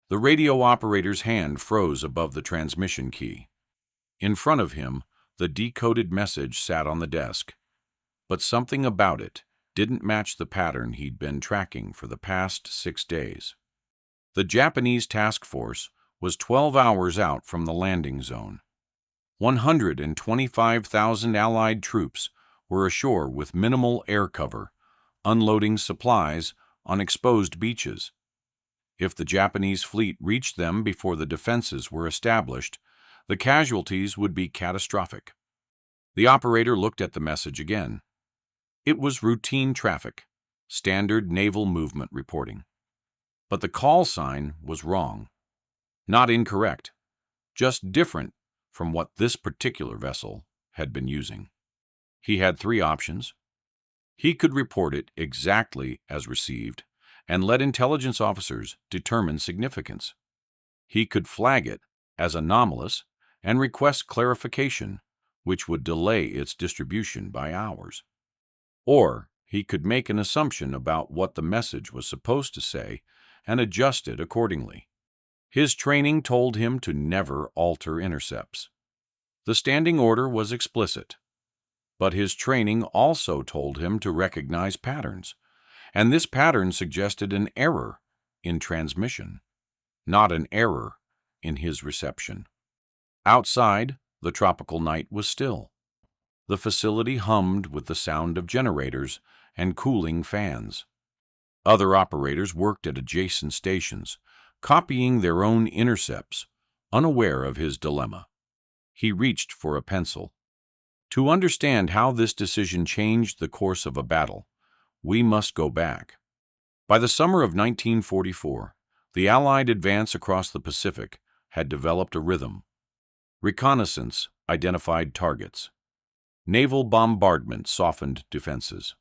The radio operator's hand froze above the transmission key. In front of him, the decoded message sat on the desk, but something about it didn't match the pattern he'd been tracking for the past 6 days. The Japanese task force was 12 hours out from the landing zone. 125,000 Allied troops were ashore with minimal air cover, unloading supplies on exposed beaches. If the Japanese fleet reached them before the defenses were established, the casualties would be catastrophic. The operator looked at the message again. It was routine traffic, standard naval movement reporting. But the call sign was wrong. Not incorrect, just different from what this particular vessel had been using. He had 3 options. He could report it exactly as received and let intelligence officers determine significance. He could flag it as anomalous and request clarification, which would delay its distribution by hours. Or he could make an assumption about what the message was supposed to say and adjust it accordingly. His training told him to never alter intercepts. The standing order was explicit, but his training also told him to recognize patterns, and this pattern suggested an error in transmission, not an error in his reception. Outside, the tropical night was still. The facility hummed with the sound of generators and cooling fans. Other operators worked at adjacent stations, copying their own intercepts, unaware of his dilemma. He reached for a pencil. To understand how this decision changed the course of a battle, we must go back. By the summer of 1944, the Allied advance across the Pacific had developed a rhythm. Reconnaissance identified targets. Naval bombardment softened defenses.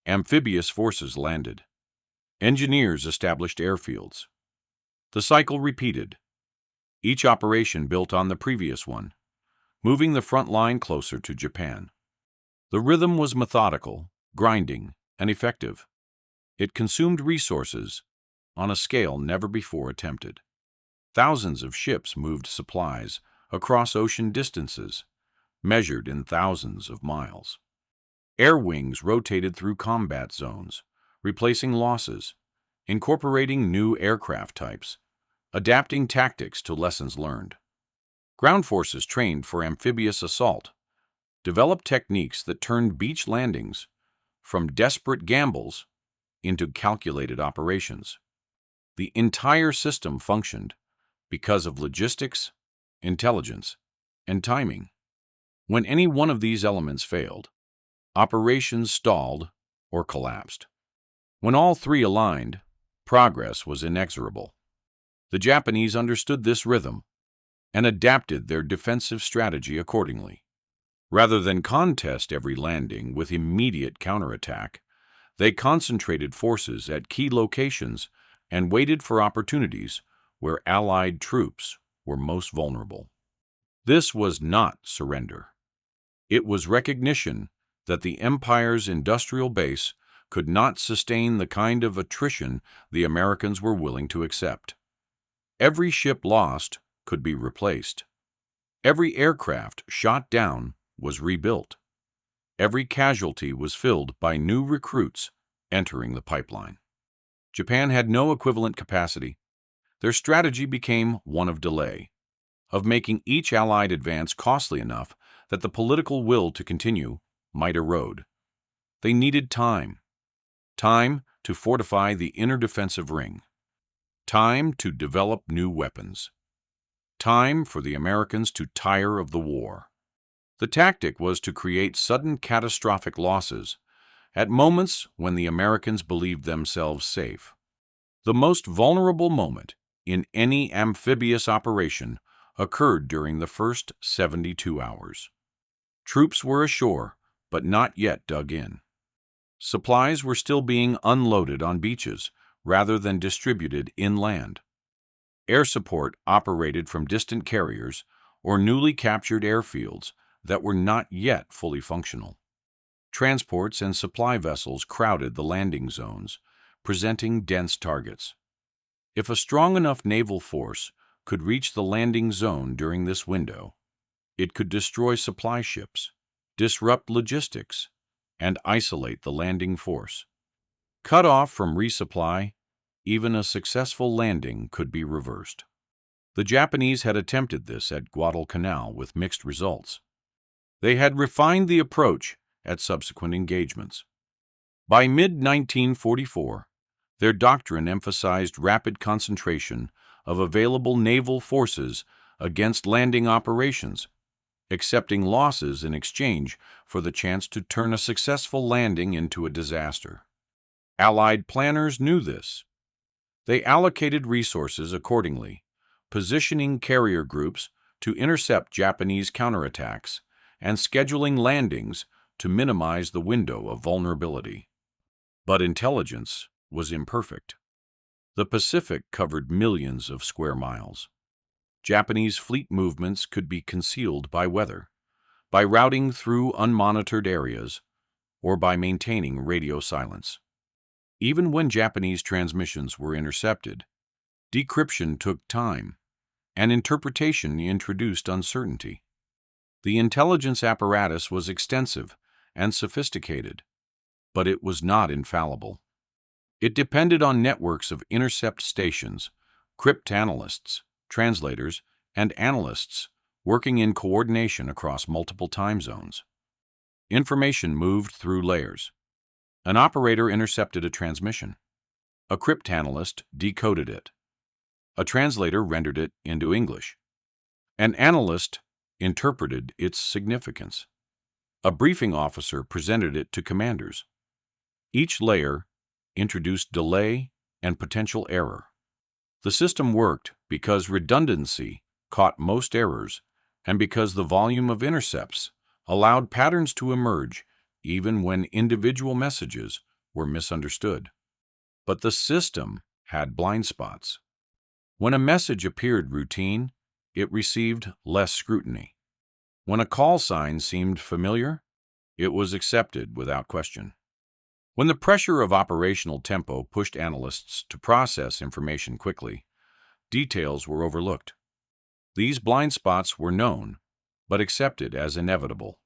Amphibious forces landed. Engineers established airfields. The cycle repeated. Each operation built on the previous one, moving the front line closer to Japan. The rhythm was methodical, grinding, and effective. It consumed resources on a scale never before attempted. Thousands of ships moved supplies across ocean distances, measured in thousands of miles. Air wings rotated through combat zones, replacing losses, incorporating new aircraft types, adapting tactics to lessons learned. Ground forces trained for amphibious assault, developed techniques that turned beach landings from desperate gambles into calculated operations. The entire system functioned because of logistics, intelligence, and timing. When any one of these elements failed, operations stalled or collapsed. When all 3 aligned, progress was inexorable. The Japanese understood this rhythm and adapted their defensive strategy accordingly. Rather than contest every landing with immediate counterattack, they concentrated forces at key locations and waited for opportunities where Allied troops were most vulnerable. This was not surrender. It was recognition that the Empire's industrial base could not sustain the kind of attrition the Americans were willing to accept. Every ship lost could be replaced. Every aircraft shot down was rebuilt. Every casualty was filled by new recruits entering the pipeline. Japan had no equivalent capacity. Their strategy became one of delay, of making each Allied advance costly enough that the political will to continue might erode. They needed time. Time to fortify the inner defensive ring. Time to develop new weapons. Time for the Americans to tire of the war. The tactic was to create sudden catastrophic losses at moments when the Americans believed themselves safe. The most vulnerable moment in any amphibious operation occurred during the first 72 hours. Troops were ashore, but not yet dug in. Supplies were still being unloaded on beaches rather than distributed inland. Air support operated from distant carriers or newly captured airfields that were not yet fully functional. Transports and supply vessels crowded the landing zones, presenting dense targets. If a strong enough naval force could reach the landing zone during this window, it could destroy supply ships, disrupt logistics, and isolate the landing force. Cut off from resupply, even a successful landing could be reversed. The Japanese had attempted this at Guadalcanal with mixed results. They had refined the approach at subsequent engagements. By mid-1944, their doctrine emphasized rapid concentration of available naval forces against landing operations, accepting losses in exchange for the chance to turn a successful landing into a disaster. Allied planners knew this. They allocated resources accordingly, positioning carrier groups to intercept Japanese counterattacks and scheduling landings to minimize the window of vulnerability. But intelligence was imperfect. The Pacific covered millions of square miles. Japanese fleet movements could be concealed by weather, by routing through unmonitored areas, or by maintaining radio silence. Even when Japanese transmissions were intercepted, decryption took time, and interpretation introduced uncertainty. The intelligence apparatus was extensive and sophisticated, but it was not infallible. It depended on networks of intercept stations, cryptanalysts, translators, and analysts working in coordination across multiple time zones. Information moved through layers. An operator intercepted a transmission. A cryptanalyst decoded it. A translator rendered it into English. An analyst interpreted its significance. A briefing officer presented it to commanders. Each layer introduced delay and potential error. The system worked because redundancy caught most errors and because the volume of intercepts allowed patterns to emerge even when individual messages were misunderstood. But the system had blind spots. When a message appeared routine, it received less scrutiny. When a call sign seemed familiar, it was accepted without question. When the pressure of operational tempo pushed analysts to process information quickly, details were overlooked. These blind spots were known, but accepted as inevitable.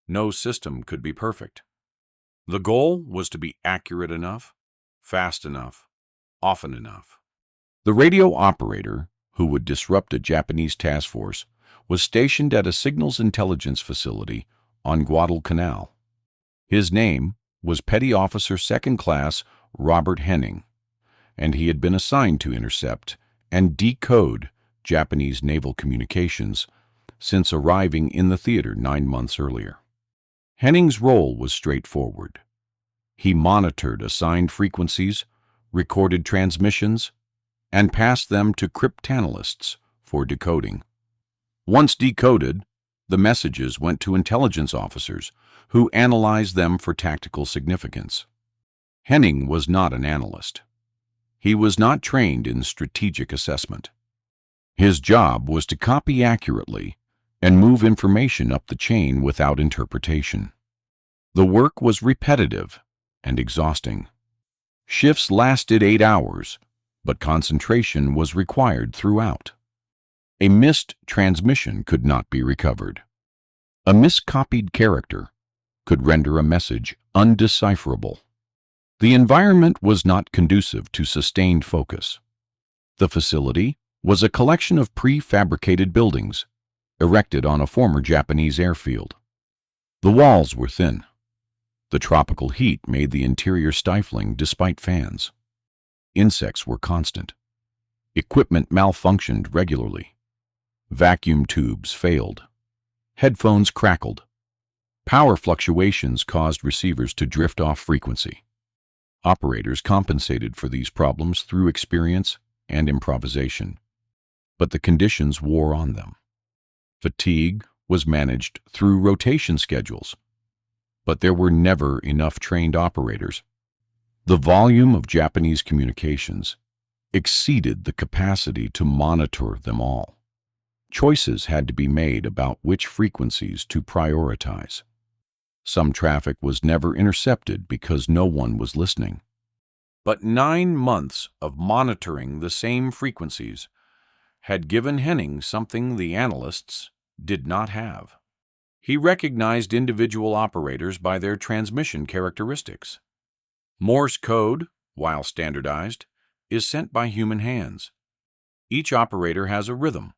No system could be perfect. The goal was to be accurate enough, fast enough, often enough. The radio operator, who would disrupt a Japanese task force, was stationed at a signals intelligence facility on Guadalcanal. His name was Petty Officer Second Class Robert Henning, and he had been assigned to intercept and decode Japanese naval communications since arriving in the theater 9 months earlier. Henning's role was straightforward. He monitored assigned frequencies, recorded transmissions, and passed them to cryptanalysts for decoding. Once decoded, the messages went to intelligence officers who analyzed them for tactical significance. Henning was not an analyst. He was not trained in strategic assessment. His job was to copy accurately and move information up the chain without interpretation. The work was repetitive and exhausting. Shifts lasted 8 hours, but concentration was required throughout. A missed transmission could not be recovered. A miscopied character could render a message undecipherable. The environment was not conducive to sustained focus. The facility was a collection of prefabricated buildings erected on a former Japanese airfield. The walls were thin. The tropical heat made the interior stifling despite fans. Insects were constant. Equipment malfunctioned regularly. Vacuum tubes failed. Headphones crackled. Power fluctuations caused receivers to drift off frequency. Operators compensated for these problems through experience and improvisation, but the conditions wore on them. Fatigue was managed through rotation schedules, but there were never enough trained operators. The volume of Japanese communications exceeded the capacity to monitor them all. Choices had to be made about which frequencies to prioritize. Some traffic was never intercepted because no one was listening. But 9 months of monitoring the same frequencies had given Henning something the analysts did not have. He recognized individual operators by their transmission characteristics. Morse code, while standardized, is sent by human hands. Each operator has a rhythm,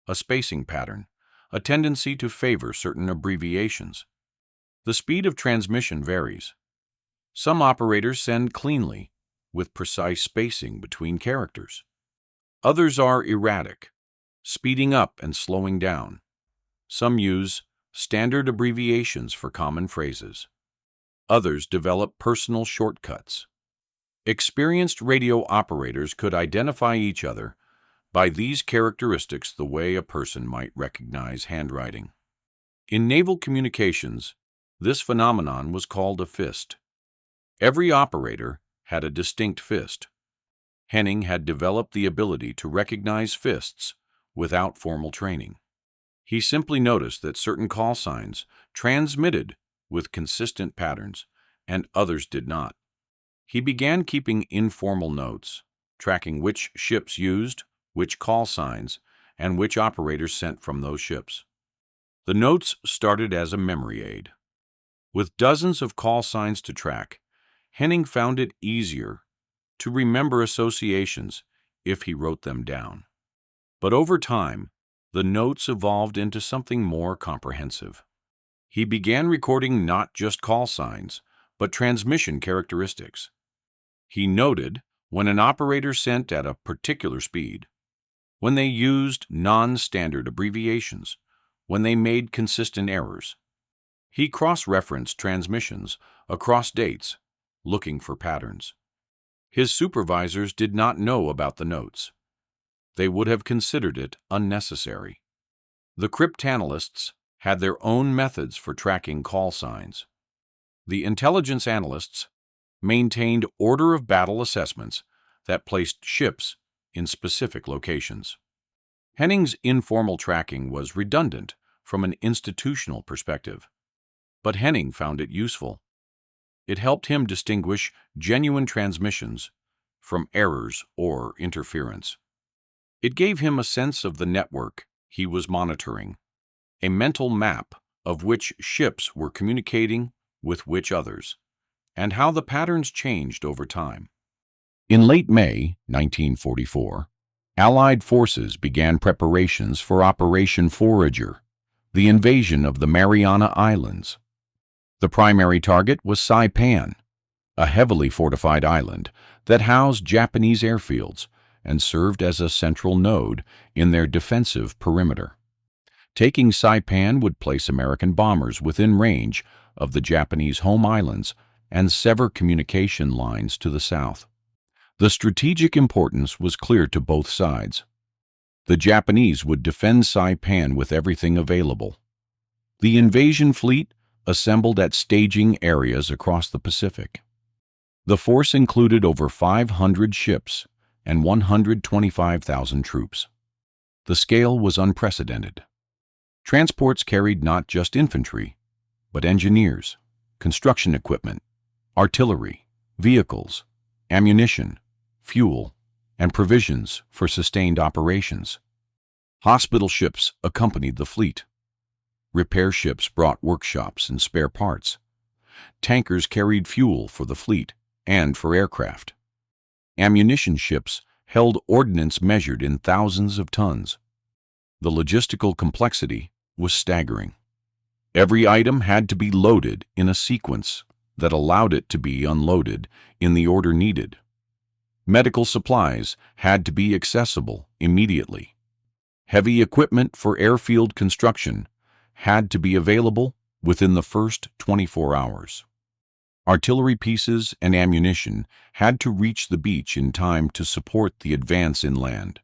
a spacing pattern, a tendency to favor certain abbreviations. The speed of transmission varies. Some operators send cleanly, with precise spacing between characters. Others are erratic, speeding up and slowing down. Some use standard abbreviations for common phrases. Others develop personal shortcuts. Experienced radio operators could identify each other by these characteristics the way a person might recognize handwriting. In naval communications, this phenomenon was called a fist. Every operator had a distinct fist. Henning had developed the ability to recognize fists without formal training. He simply noticed that certain call signs transmitted with consistent patterns, and others did not. He began keeping informal notes, tracking which ships used which call signs and which operators sent from those ships. The notes started as a memory aid. With dozens of call signs to track, Henning found it easier to remember associations if he wrote them down. But over time, the notes evolved into something more comprehensive. He began recording not just call signs, but transmission characteristics. He noted when an operator sent at a particular speed, when they used non-standard abbreviations, when they made consistent errors. He cross-referenced transmissions across dates, looking for patterns. His supervisors did not know about the notes. They would have considered it unnecessary. The cryptanalysts had their own methods for tracking call signs. The intelligence analysts maintained order of battle assessments that placed ships in specific locations. Henning's informal tracking was redundant from an institutional perspective, but Henning found it useful. It helped him distinguish genuine transmissions from errors or interference. It gave him a sense of the network he was monitoring, a mental map of which ships were communicating with which others, and how the patterns changed over time. In late May 1944, Allied forces began preparations for Operation Forager, the invasion of the Mariana Islands. The primary target was Saipan, a heavily fortified island that housed Japanese airfields and served as a central node in their defensive perimeter. Taking Saipan would place American bombers within range of the Japanese home islands and sever communication lines to the south. The strategic importance was clear to both sides. The Japanese would defend Saipan with everything available. The invasion fleet assembled at staging areas across the Pacific. The force included over 500 ships and 125,000 troops. The scale was unprecedented. Transports carried not just infantry, but engineers, construction equipment, artillery, vehicles, ammunition, fuel, and provisions for sustained operations. Hospital ships accompanied the fleet. Repair ships brought workshops and spare parts. Tankers carried fuel for the fleet and for aircraft. Ammunition ships held ordnance measured in thousands of tons. The logistical complexity was staggering. Every item had to be loaded in a sequence that allowed it to be unloaded in the order needed. Medical supplies had to be accessible immediately. Heavy equipment for airfield construction had to be available within the first 24 hours. Artillery pieces and ammunition had to reach the beach in time to support the advance inland.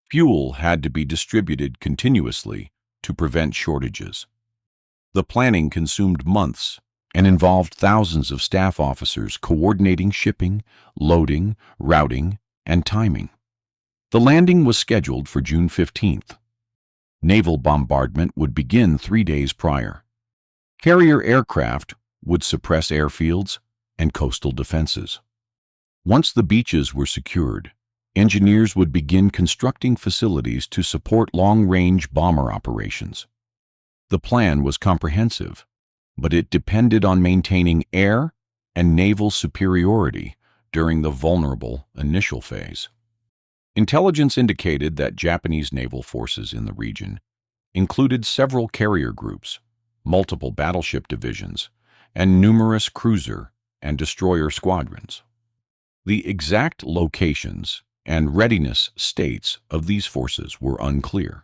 Fuel had to be distributed continuously to prevent shortages. The planning consumed months and involved thousands of staff officers coordinating shipping, loading, routing, and timing. The landing was scheduled for June 15th. Naval bombardment would begin 3 days prior. Carrier aircraft would suppress airfields and coastal defenses. Once the beaches were secured, engineers would begin constructing facilities to support long-range bomber operations. The plan was comprehensive, but it depended on maintaining air and naval superiority during the vulnerable initial phase. Intelligence indicated that Japanese naval forces in the region included several carrier groups, multiple battleship divisions, and numerous cruiser and destroyer squadrons. The exact locations and readiness states of these forces were unclear.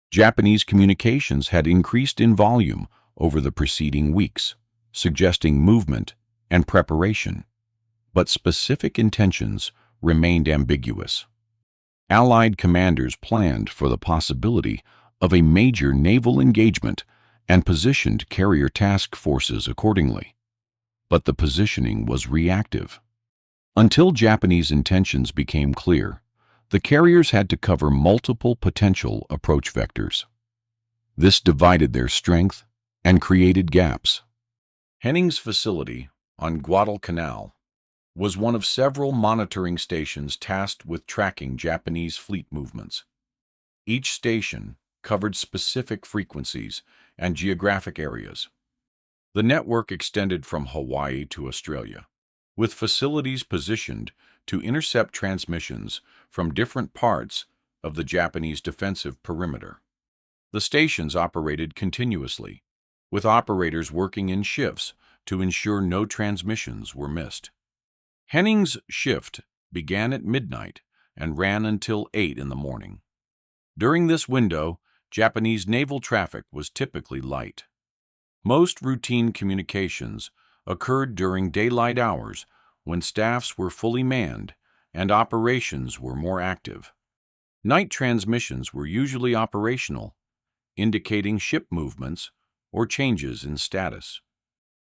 Japanese communications had increased in volume over the preceding weeks, suggesting movement and preparation, but specific intentions remained ambiguous. Allied commanders planned for the possibility of a major naval engagement and positioned carrier task forces accordingly, but the positioning was reactive. Until Japanese intentions became clear, the carriers had to cover multiple potential approach vectors. This divided their strength and created gaps. Henning's facility on Guadalcanal was one of several monitoring stations tasked with tracking Japanese fleet movements. Each station covered specific frequencies and geographic areas. The network extended from Hawaii to Australia, with facilities positioned to intercept transmissions from different parts of the Japanese defensive perimeter. The stations operated continuously, with operators working in shifts to ensure no transmissions were missed. Henning's shift began at midnight and ran until 8 in the morning. During this window, Japanese naval traffic was typically light. Most routine communications occurred during daylight hours when staffs were fully manned and operations were more active. Night transmissions were usually operational, indicating ship movements or changes in status.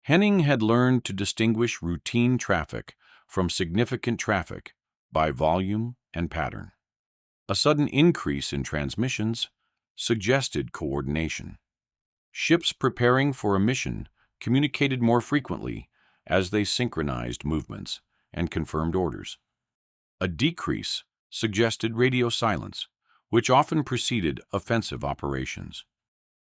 Henning had learned to distinguish routine traffic from significant traffic by volume and pattern. A sudden increase in transmissions suggested coordination. Ships preparing for a mission communicated more frequently as they synchronized movements and confirmed orders. A decrease suggested radio silence, which often preceded offensive operations.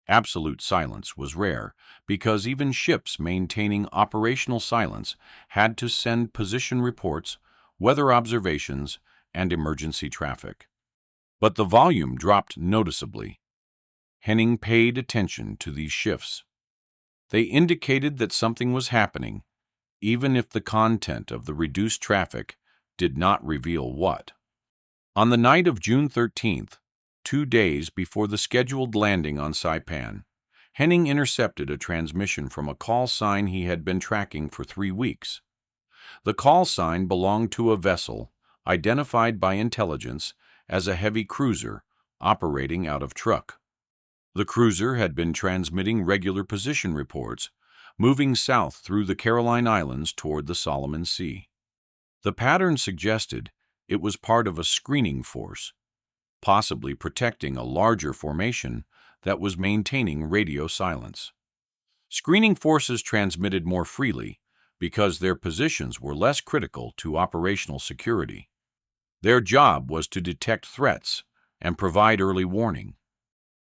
Absolute silence was rare because even ships maintaining operational silence had to send position reports, weather observations, and emergency traffic. But the volume dropped noticeably. Henning paid attention to these shifts. They indicated that something was happening, even if the content of the reduced traffic did not reveal what. On the night of June 13th, 2 days before the scheduled landing on Saipan, Henning intercepted a transmission from a call sign he had been tracking for 3 weeks. The call sign belonged to a vessel identified by intelligence as a heavy cruiser operating out of Truk. The cruiser had been transmitting regular position reports, moving south through the Caroline Islands toward the Solomon Sea. The pattern suggested it was part of a screening force, possibly protecting a larger formation that was maintaining radio silence. Screening forces transmitted more freely because their positions were less critical to operational security. Their job was to detect threats and provide early warning.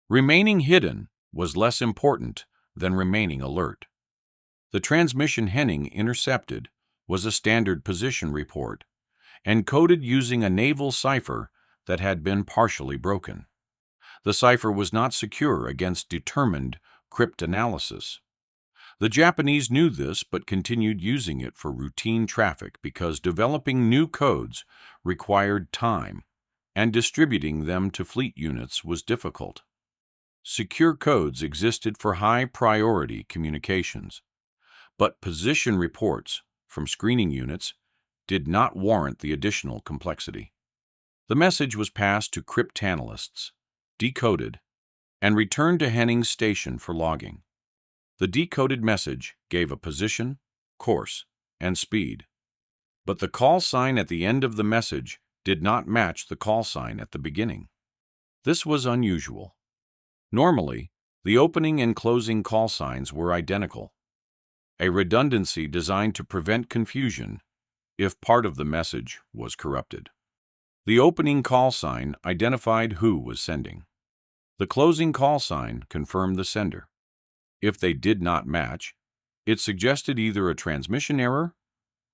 Remaining hidden was less important than remaining alert. The transmission Henning intercepted was a standard position report, encoded using a naval cipher that had been partially broken. The cipher was not secure against determined cryptanalysis. The Japanese knew this but continued using it for routine traffic because developing new codes required time, and distributing them to fleet units was difficult. Secure codes existed for high-priority communications, but position reports from screening units did not warrant the additional complexity. The message was passed to cryptanalysts, decoded, and returned to Henning's station for logging. The decoded message gave a position, course, and speed, but the call sign at the end of the message did not match the call sign at the beginning. This was unusual. Normally, the opening and closing call signs were identical, a redundancy designed to prevent confusion if part of the message was corrupted. The opening call sign identified who was sending. The closing call sign confirmed the sender. If they did not match, it suggested either a transmission error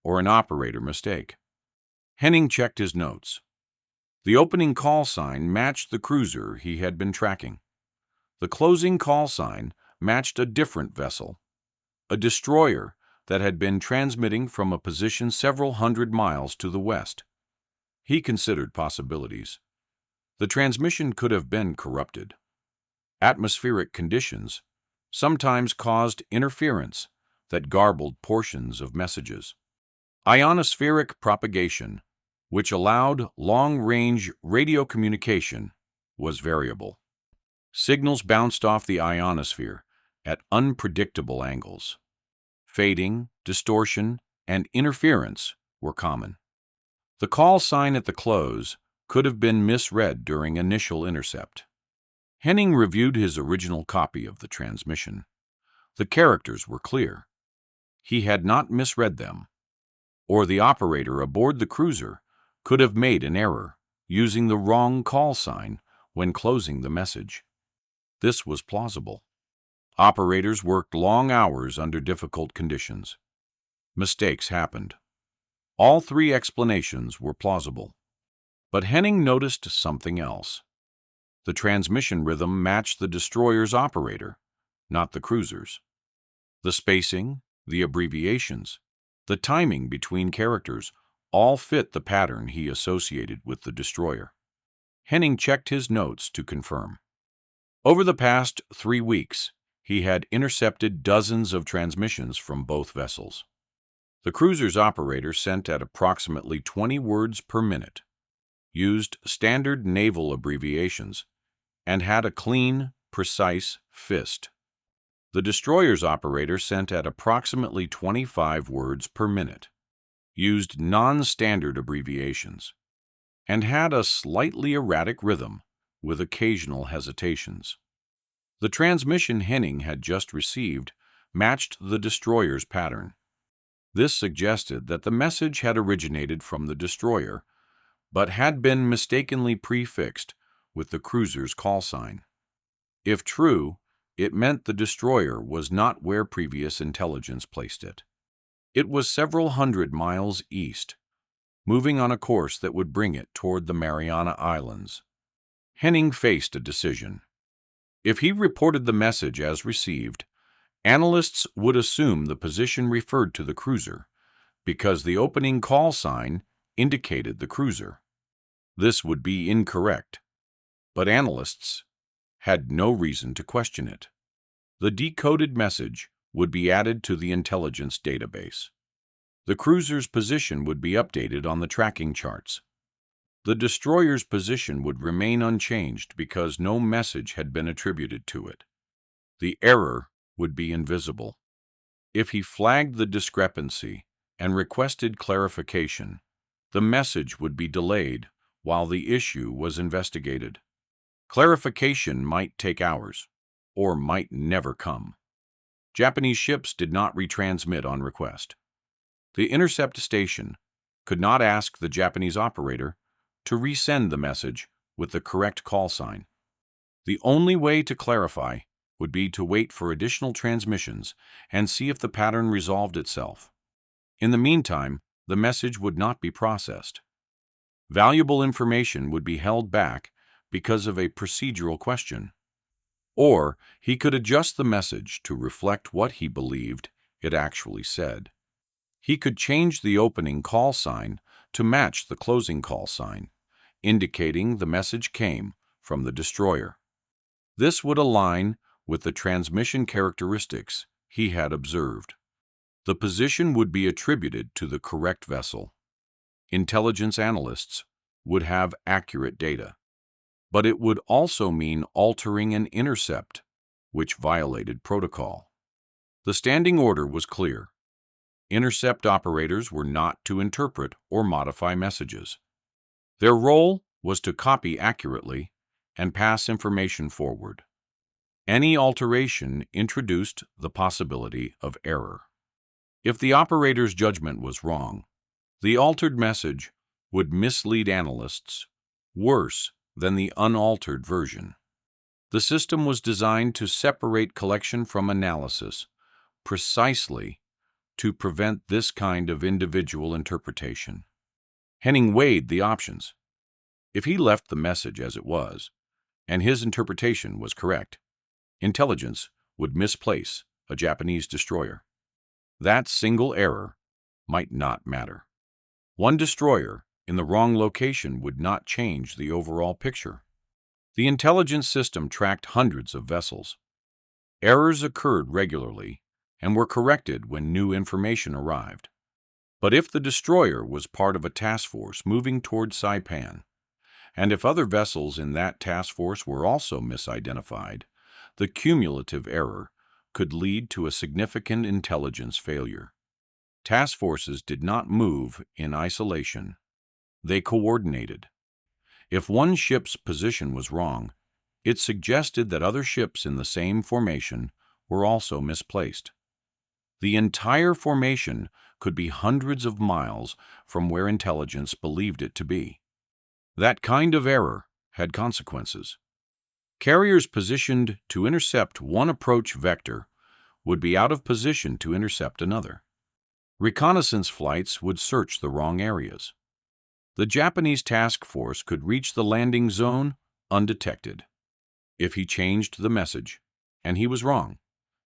or an operator mistake. Henning checked his notes. The opening call sign matched the cruiser he had been tracking. The closing call sign matched a different vessel, a destroyer that had been transmitting from a position several hundred miles to the west. He considered possibilities. The transmission could have been corrupted. Atmospheric conditions sometimes caused interference that garbled portions of messages. Ionospheric propagation, which allowed long-range radio communication, was variable. Signals bounced off the ionosphere at unpredictable angles. Fading, distortion, and interference were common. The call sign at the close could have been misread during initial intercept. Henning reviewed his original copy of the transmission. The characters were clear. He had not misread them, or the operator aboard the cruiser could have made an error, using the wrong call sign when closing the message. This was plausible. Operators worked long hours under difficult conditions. Mistakes happened. All three explanations were plausible. But Henning noticed something else. The transmission rhythm matched the destroyer's operator, not the cruiser's. The spacing, the abbreviations, the timing between characters all fit the pattern he associated with the destroyer. Henning checked his notes to confirm. Over the past 3 weeks, he had intercepted dozens of transmissions from both vessels. The cruiser's operator sent at approximately 20 words per minute, used standard naval abbreviations, and had a clean, precise fist. The destroyer's operator sent at approximately 25 words per minute, used non-standard abbreviations, and had a slightly erratic rhythm with occasional hesitations. The transmission Henning had just received matched the destroyer's pattern. This suggested that the message had originated from the destroyer, but had been mistakenly prefixed with the cruiser's call sign. If true, it meant the destroyer was not where previous intelligence placed it. It was several hundred miles east, moving on a course that would bring it toward the Mariana Islands. Henning faced a decision. If he reported the message as received, analysts would assume the position referred to the cruiser, because the opening call sign indicated the cruiser. This would be incorrect, but analysts had no reason to question it. The decoded message would be added to the intelligence database. The cruiser's position would be updated on the tracking charts. The destroyer's position would remain unchanged because no message had been attributed to it. The error would be invisible. If he flagged the discrepancy and requested clarification, the message would be delayed while the issue was investigated. Clarification might take hours, or might never come. Japanese ships did not retransmit on request. The intercept station could not ask the Japanese operator to resend the message with the correct call sign. The only way to clarify would be to wait for additional transmissions and see if the pattern resolved itself. In the meantime, the message would not be processed. Valuable information would be held back because of a procedural question. Or he could adjust the message to reflect what he believed it actually said. He could change the opening call sign to match the closing call sign, indicating the message came from the destroyer. This would align with the transmission characteristics he had observed. The position would be attributed to the correct vessel. Intelligence analysts would have accurate data, but it would also mean altering an intercept, which violated protocol. The standing order was clear. Intercept operators were not to interpret or modify messages. Their role was to copy accurately and pass information forward. Any alteration introduced the possibility of error. If the operator's judgment was wrong, The altered message would mislead analysts worse than the unaltered version. The system was designed to separate collection from analysis precisely to prevent this kind of individual interpretation. Henning weighed the options. If he left the message as it was, and his interpretation was correct, intelligence would misplace a Japanese destroyer. That single error might not matter. One destroyer in the wrong location would not change the overall picture. The intelligence system tracked hundreds of vessels. Errors occurred regularly and were corrected when new information arrived. But if the destroyer was part of a task force moving toward Saipan, and if other vessels in that task force were also misidentified, the cumulative error could lead to a significant intelligence failure. Task forces did not move in isolation. They coordinated. If one ship's position was wrong, it suggested that other ships in the same formation were also misplaced. The entire formation could be hundreds of miles from where intelligence believed it to be. That kind of error had consequences. Carriers positioned to intercept one approach vector would be out of position to intercept another. Reconnaissance flights would search the wrong areas. The Japanese task force could reach the landing zone undetected. If he changed the message, and he was wrong,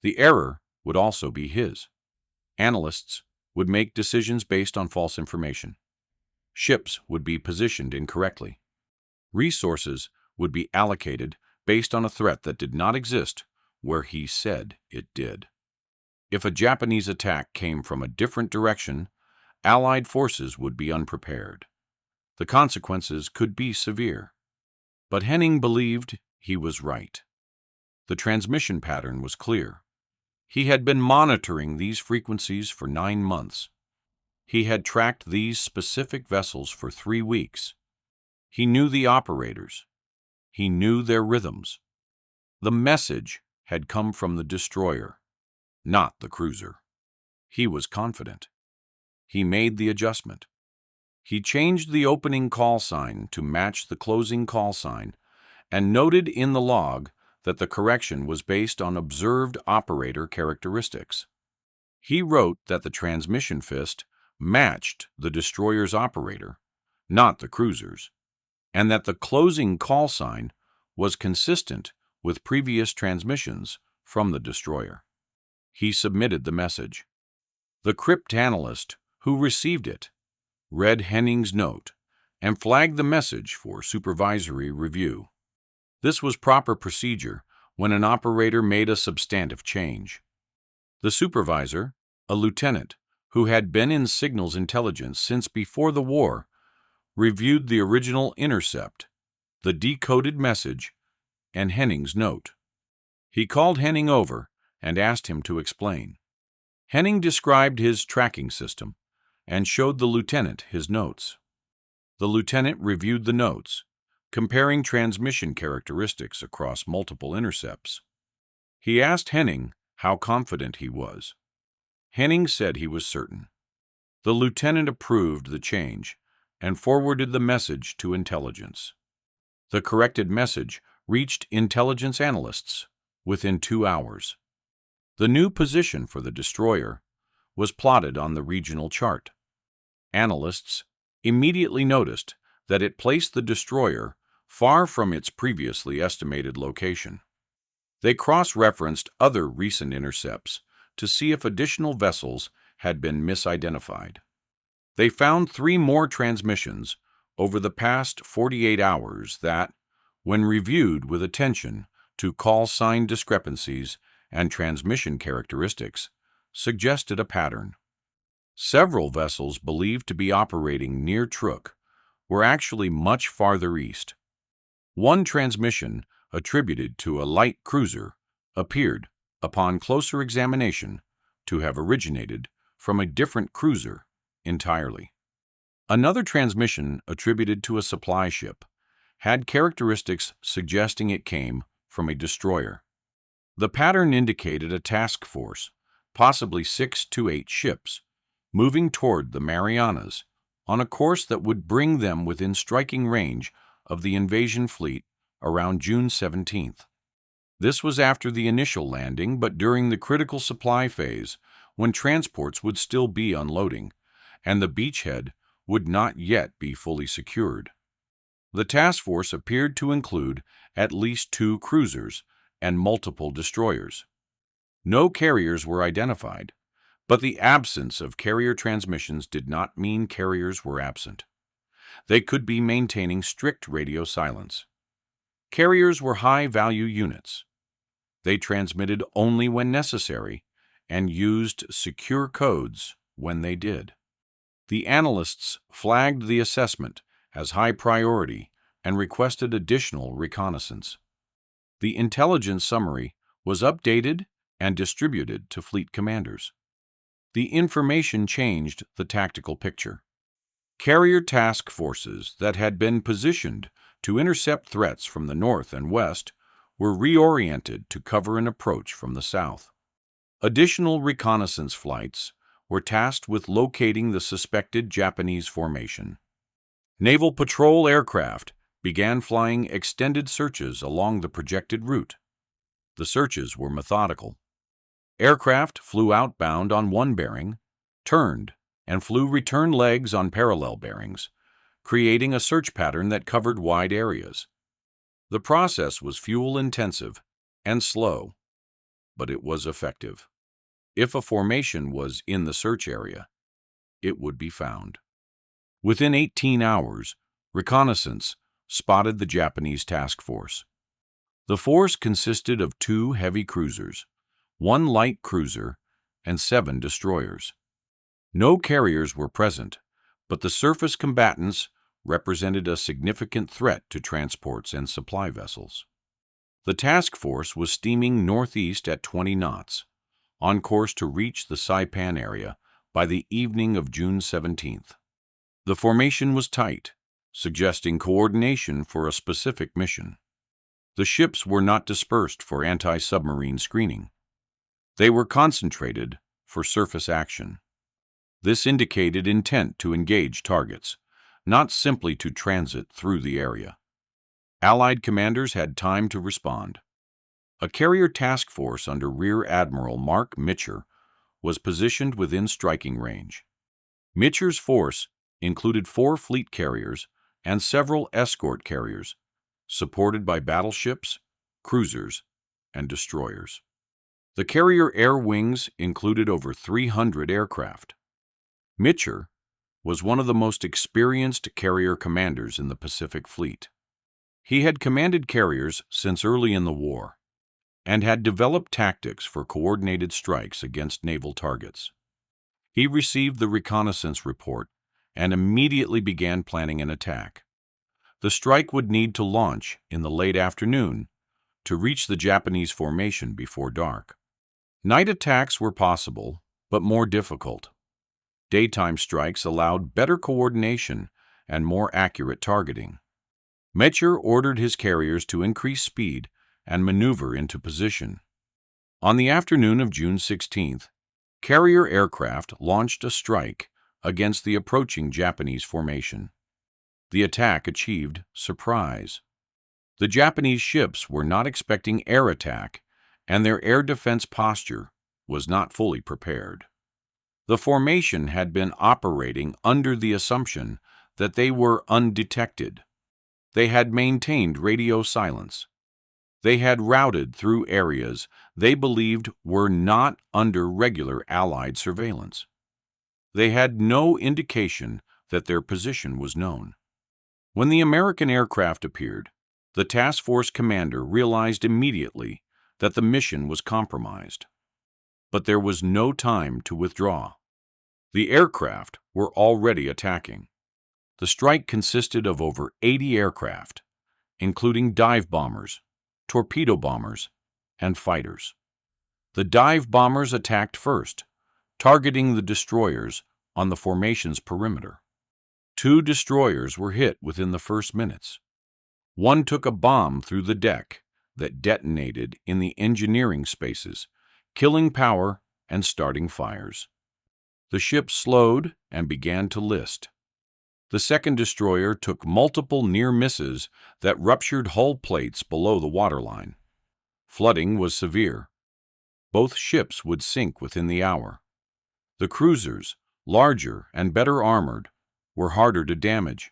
the error would also be his. Analysts would make decisions based on false information. Ships would be positioned incorrectly. Resources would be allocated based on a threat that did not exist where he said it did. If a Japanese attack came from a different direction, Allied forces would be unprepared. The consequences could be severe. But Henning believed he was right. The transmission pattern was clear. He had been monitoring these frequencies for 9 months. He had tracked these specific vessels for 3 weeks. He knew the operators. He knew their rhythms. The message had come from the destroyer, not the cruiser. He was confident. He made the adjustment. He changed the opening call sign to match the closing call sign and noted in the log that the correction was based on observed operator characteristics. He wrote that the transmission fist matched the destroyer's operator, not the cruiser's, and that the closing call sign was consistent with previous transmissions from the destroyer. He submitted the message. The cryptanalyst who received it read Henning's note and flagged the message for supervisory review. This was proper procedure when an operator made a substantive change. The supervisor, a lieutenant who had been in signals intelligence since before the war, reviewed the original intercept, the decoded message, and Henning's note. He called Henning over and asked him to explain. Henning described his tracking system and showed the lieutenant his notes. The lieutenant reviewed the notes, comparing transmission characteristics across multiple intercepts. He asked Henning how confident he was. Henning said he was certain. The lieutenant approved the change and forwarded the message to intelligence. The corrected message reached intelligence analysts within 2 hours. The new position for the destroyer was plotted on the regional chart. Analysts immediately noticed that it placed the destroyer far from its previously estimated location. They cross-referenced other recent intercepts to see if additional vessels had been misidentified. They found 3 more transmissions over the past 48 hours that, when reviewed with attention to call sign discrepancies and transmission characteristics, suggested a pattern. Several vessels believed to be operating near Truk were actually much farther east. One transmission attributed to a light cruiser appeared, upon closer examination, to have originated from a different cruiser entirely. Another transmission attributed to a supply ship had characteristics suggesting it came from a destroyer. The pattern indicated a task force, possibly 6 to 8 ships, moving toward the Marianas on a course that would bring them within striking range of the invasion fleet around June 17th. This was after the initial landing, but during the critical supply phase, when transports would still be unloading, and the beachhead would not yet be fully secured. The task force appeared to include at least 2 cruisers and multiple destroyers. No carriers were identified, but the absence of carrier transmissions did not mean carriers were absent. They could be maintaining strict radio silence. Carriers were high-value units. They transmitted only when necessary and used secure codes when they did. The analysts flagged the assessment as high priority and requested additional reconnaissance. The intelligence summary was updated and distributed to fleet commanders. The information changed the tactical picture. Carrier task forces that had been positioned to intercept threats from the north and west were reoriented to cover an approach from the south. Additional reconnaissance flights were tasked with locating the suspected Japanese formation. Naval patrol aircraft began flying extended searches along the projected route. The searches were methodical. Aircraft flew outbound on one bearing, turned, and flew return legs on parallel bearings, creating a search pattern that covered wide areas. The process was fuel-intensive and slow, but it was effective. If a formation was in the search area, it would be found. Within 18 hours, reconnaissance spotted the Japanese task force. The force consisted of 2 heavy cruisers, 1 light cruiser, and 7 destroyers. No carriers were present, but the surface combatants represented a significant threat to transports and supply vessels. The task force was steaming northeast at 20 knots, on course to reach the Saipan area by the evening of June 17th. The formation was tight, suggesting coordination for a specific mission. The ships were not dispersed for anti-submarine screening. They were concentrated for surface action. This indicated intent to engage targets, not simply to transit through the area. Allied commanders had time to respond. A carrier task force under Rear Admiral Mark Mitscher was positioned within striking range. Mitscher's force included 4 fleet carriers and several escort carriers, supported by battleships, cruisers, and destroyers. The carrier air wings included over 300 aircraft. Mitscher was one of the most experienced carrier commanders in the Pacific Fleet. He had commanded carriers since early in the war and had developed tactics for coordinated strikes against naval targets. He received the reconnaissance report and immediately began planning an attack. The strike would need to launch in the late afternoon to reach the Japanese formation before dark. Night attacks were possible, but more difficult. Daytime strikes allowed better coordination and more accurate targeting. Mitscher ordered his carriers to increase speed and maneuver into position. On the afternoon of June 16th, carrier aircraft launched a strike against the approaching Japanese formation. The attack achieved surprise. The Japanese ships were not expecting air attack, and their air defense posture was not fully prepared. The formation had been operating under the assumption that they were undetected. They had maintained radio silence. They had routed through areas they believed were not under regular Allied surveillance. They had no indication that their position was known. When the American aircraft appeared, the task force commander realized immediately that the mission was compromised. But there was no time to withdraw. The aircraft were already attacking. The strike consisted of over 80 aircraft, including dive bombers, torpedo bombers, and fighters. The dive bombers attacked first, targeting the destroyers on the formation's perimeter. 2 destroyers were hit within the first minutes. One took a bomb through the deck that detonated in the engineering spaces, killing power and starting fires. The ship slowed and began to list. The second destroyer took multiple near misses that ruptured hull plates below the waterline. Flooding was severe. Both ships would sink within the hour. The cruisers, larger and better armored, were harder to damage,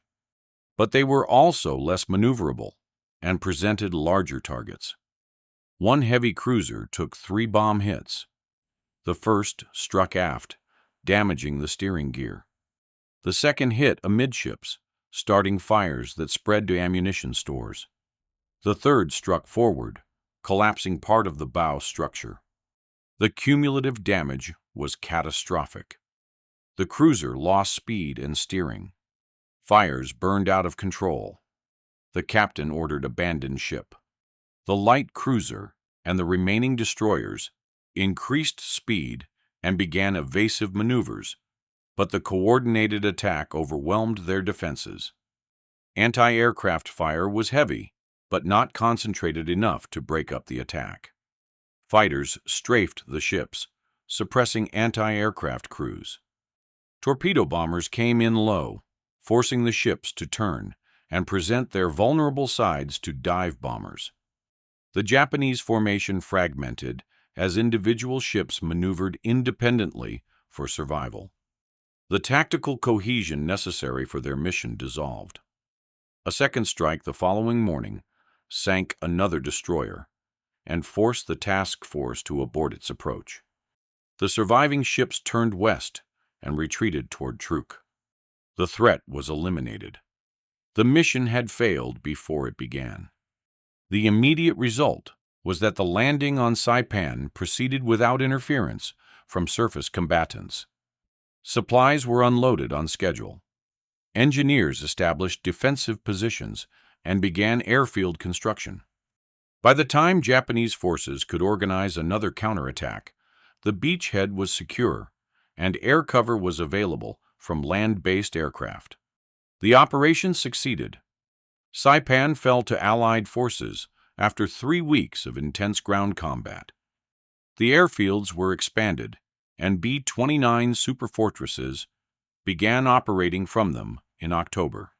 but they were also less maneuverable and presented larger targets. One heavy cruiser took 3 bomb hits. The first struck aft, damaging the steering gear. The second hit amidships, starting fires that spread to ammunition stores. The third struck forward, collapsing part of the bow structure. The cumulative damage was catastrophic. The cruiser lost speed and steering. Fires burned out of control. The captain ordered abandon ship. The light cruiser and the remaining destroyers increased speed and began evasive maneuvers, but the coordinated attack overwhelmed their defenses. Anti-aircraft fire was heavy, but not concentrated enough to break up the attack. Fighters strafed the ships, suppressing anti-aircraft crews. Torpedo bombers came in low, forcing the ships to turn and present their vulnerable sides to dive bombers. The Japanese formation fragmented as individual ships maneuvered independently for survival. The tactical cohesion necessary for their mission dissolved. A second strike the following morning sank another destroyer and forced the task force to abort its approach. The surviving ships turned west and retreated toward Truk. The threat was eliminated. The mission had failed before it began. The immediate result was that the landing on Saipan proceeded without interference from surface combatants. Supplies were unloaded on schedule. Engineers established defensive positions and began airfield construction. By the time Japanese forces could organize another counterattack, the beachhead was secure and air cover was available from land-based aircraft. The operation succeeded. Saipan fell to Allied forces after 3 weeks of intense ground combat. The airfields were expanded, and B-29 superfortresses began operating from them in October.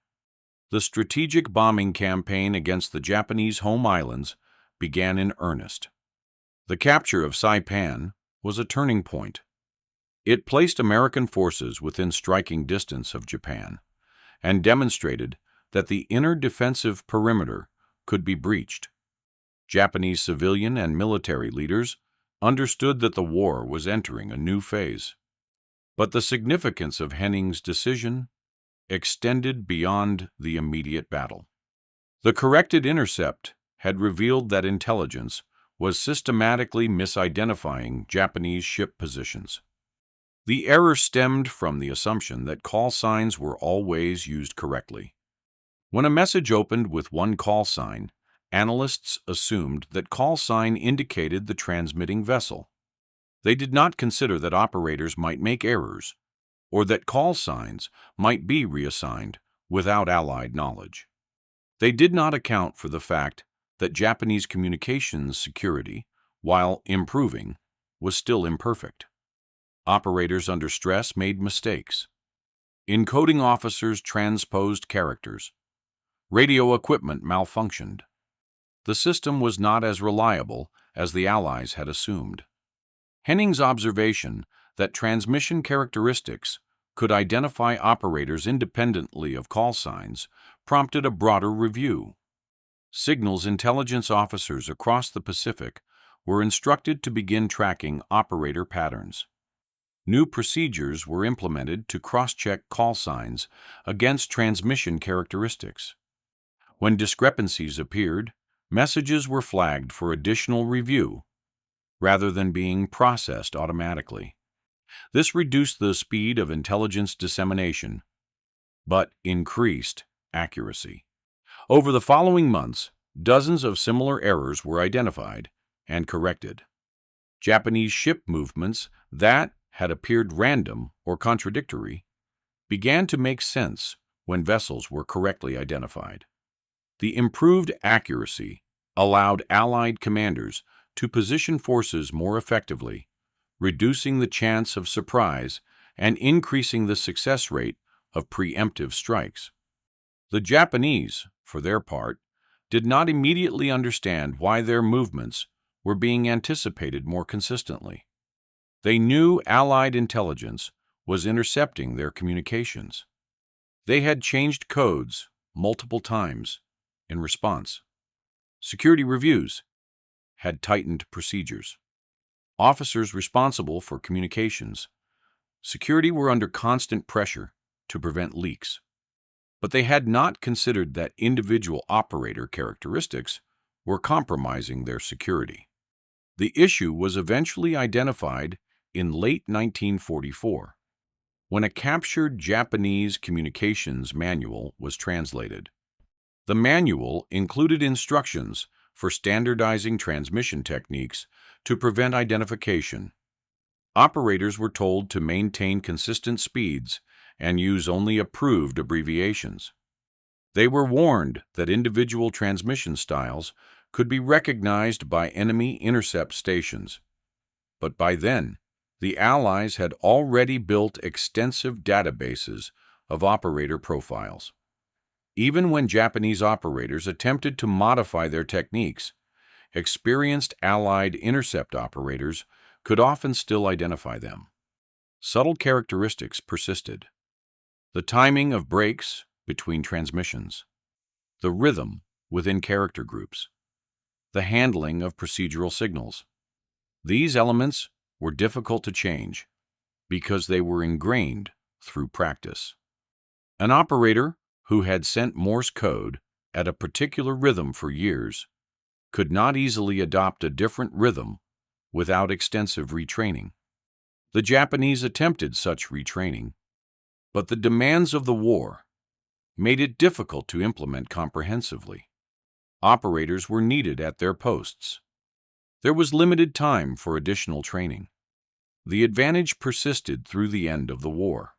The strategic bombing campaign against the Japanese home islands began in earnest. The capture of Saipan was a turning point. It placed American forces within striking distance of Japan and demonstrated that the inner defensive perimeter could be breached. Japanese civilian and military leaders understood that the war was entering a new phase. But the significance of Henning's decision extended beyond the immediate battle. The corrected intercept had revealed that intelligence was systematically misidentifying Japanese ship positions. The error stemmed from the assumption that call signs were always used correctly. When a message opened with one call sign, analysts assumed that call sign indicated the transmitting vessel. They did not consider that operators might make errors, or that call signs might be reassigned without Allied knowledge. They did not account for the fact that Japanese communications security, while improving, was still imperfect. Operators under stress made mistakes. Encoding officers transposed characters. Radio equipment malfunctioned. The system was not as reliable as the Allies had assumed. Henning's observation that transmission characteristics could identify operators independently of call signs prompted a broader review. Signals intelligence officers across the Pacific were instructed to begin tracking operator patterns. New procedures were implemented to cross-check call signs against transmission characteristics. When discrepancies appeared, messages were flagged for additional review rather than being processed automatically. This reduced the speed of intelligence dissemination, but increased accuracy. Over the following months, dozens of similar errors were identified and corrected. Japanese ship movements that had appeared random or contradictory began to make sense when vessels were correctly identified. The improved accuracy allowed Allied commanders to position forces more effectively, reducing the chance of surprise and increasing the success rate of preemptive strikes. The Japanese, for their part, did not immediately understand why their movements were being anticipated more consistently. They knew Allied intelligence was intercepting their communications. They had changed codes multiple times in response. Security reviews had tightened procedures. Officers responsible for communications, security were under constant pressure to prevent leaks. But they had not considered that individual operator characteristics were compromising their security. The issue was eventually identified in late 1944, when a captured Japanese communications manual was translated. The manual included instructions for standardizing transmission techniques to prevent identification. Operators were told to maintain consistent speeds and use only approved abbreviations. They were warned that individual transmission styles could be recognized by enemy intercept stations. But by then, the Allies had already built extensive databases of operator profiles. Even when Japanese operators attempted to modify their techniques, experienced Allied intercept operators could often still identify them. Subtle characteristics persisted. The timing of breaks between transmissions, the rhythm within character groups, the handling of procedural signals. These elements were difficult to change because they were ingrained through practice. An operator who had sent Morse code at a particular rhythm for years could not easily adopt a different rhythm without extensive retraining. The Japanese attempted such retraining, but the demands of the war made it difficult to implement comprehensively. Operators were needed at their posts. There was limited time for additional training. The advantage persisted through the end of the war.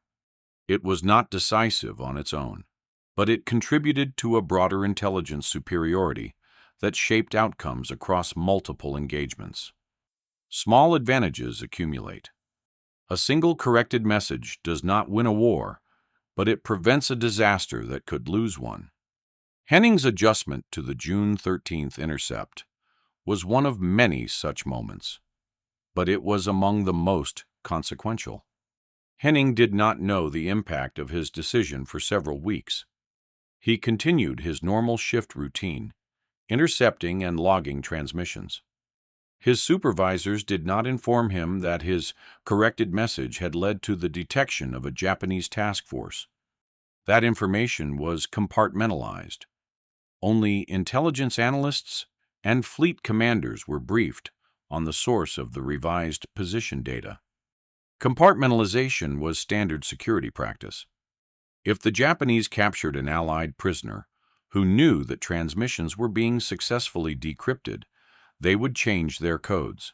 It was not decisive on its own, but it contributed to a broader intelligence superiority that shaped outcomes across multiple engagements. Small advantages accumulate. A single corrected message does not win a war, but it prevents a disaster that could lose one. Henning's adjustment to the June 13th intercept was one of many such moments, but it was among the most consequential. Henning did not know the impact of his decision for several weeks. He continued his normal shift routine, intercepting and logging transmissions. His supervisors did not inform him that his corrected message had led to the detection of a Japanese task force. That information was compartmentalized. Only intelligence analysts and fleet commanders were briefed on the source of the revised position data. Compartmentalization was standard security practice. If the Japanese captured an Allied prisoner who knew that transmissions were being successfully decrypted, they would change their codes.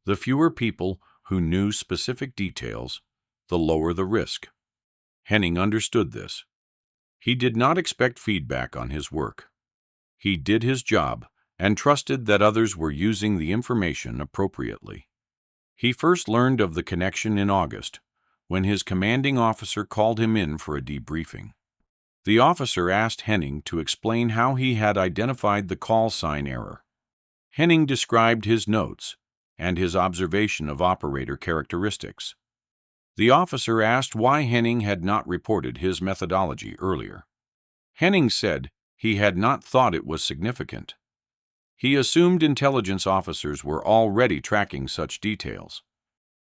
The fewer people who knew specific details, the lower the risk. Henning understood this. He did not expect feedback on his work. He did his job and trusted that others were using the information appropriately. He first learned of the connection in August, when his commanding officer called him in for a debriefing. The officer asked Henning to explain how he had identified the call sign error. Henning described his notes and his observation of operator characteristics. The officer asked why Henning had not reported his methodology earlier. Henning said he had not thought it was significant. He assumed intelligence officers were already tracking such details.